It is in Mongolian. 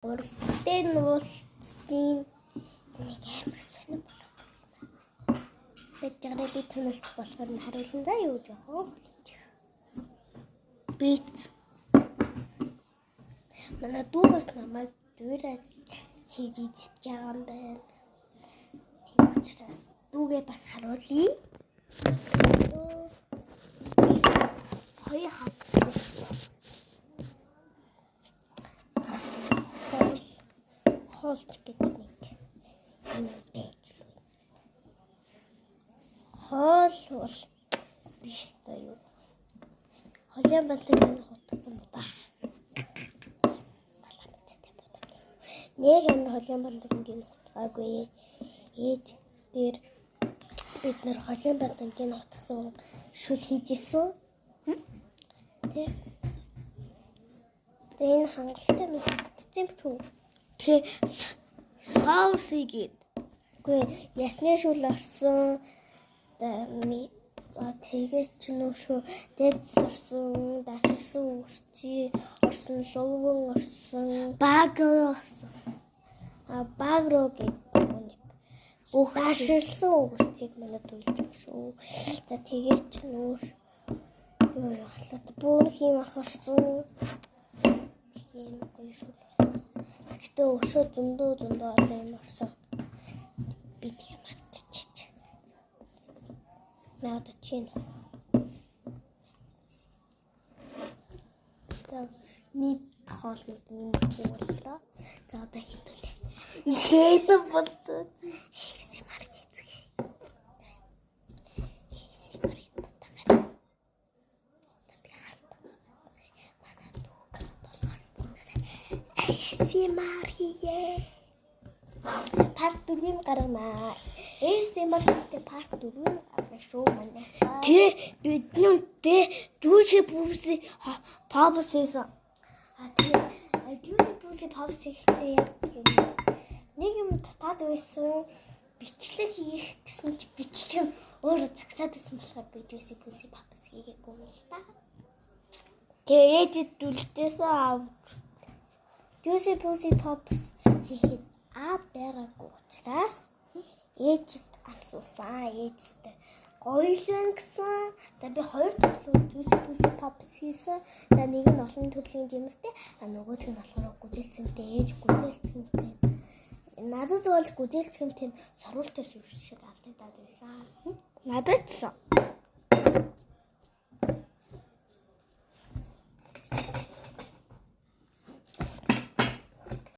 Уралдын уулзтын нэг амар сонир болоод байна. Тэгжээрээ би танарт болохоор нь харуулсан заа юу яах вэ? Бит. Манай дүү бас намайг дүүрээд хийж идэж байгаа юм байна. Тийм учраас дүүгээ бас харуулъя. Хоёр хат. Хоолч гэж нэг юм байж л. Хоол бол биш та юу. Холын бантгийн хутгасан ба. Нэг юм холын бантгийн хутгаагүй. Ээж дээр бид нэр холын бантгийн хутгасан шүл хийжсэн. Тэ. Энэ хангалттай нэг хатцсан ч үү. Тэ саусигээд. Гүй ясны шүл орсон. За тэгээд ч нөөшөө дэд орсон, дашсан үрчи орсон, луван орсон, баг орсон. Баг руу гэдэг. Бүх дашсан үрчиг манад үйлчих шүү. За тэгээд ч нөөш юу яхад бүр хийм ахарсан. Тийм гоё шүү. Гэхдээ өшөө зөндөө олон орсон. Би тийм мартчих. Надад чинь. За нийт хоол нэг юм боллоо. За одоо хитүүлээ. Ихээсэн болтой. Ихээсэн мар хийцгээ. Ихээсэн мар хийцгээ. Би хаалт. Манай дүүг болгоод. Ихээсэн мар хийе. Part 4-ийн гаргана. ASMR гэдэг part 4-ийн гаргана шүү манай. Тэ биднүүтэй дүүжи бүвси павсээс тэгээ дүүжи бүвси павс хийхдээ яг нэг юм татаад байсан бичлэг хийх гэсэн чи бичлэг нь өөрөө цагсаад байсан болохоор би дүүжи бүвси павс хийгээгүй юм л та. Тэгээд дүлдээсэн аав дүүжи бүвси павс хийхэд байгаагүй учраас ээжид асуусан. Ээжтэй гоёлон гэсэн. За би хоёр төрлөө juicy pops хийсэн. За нэг нь олон төрлийн жимстэй. Нөгөөх нь болохоор гүзэлцэнтэй ээж гүзэлцэнтэй. Надад бол гүзэлцэнтэй сурвалжтай шүү шиг алдагдаад байсан. Надад ч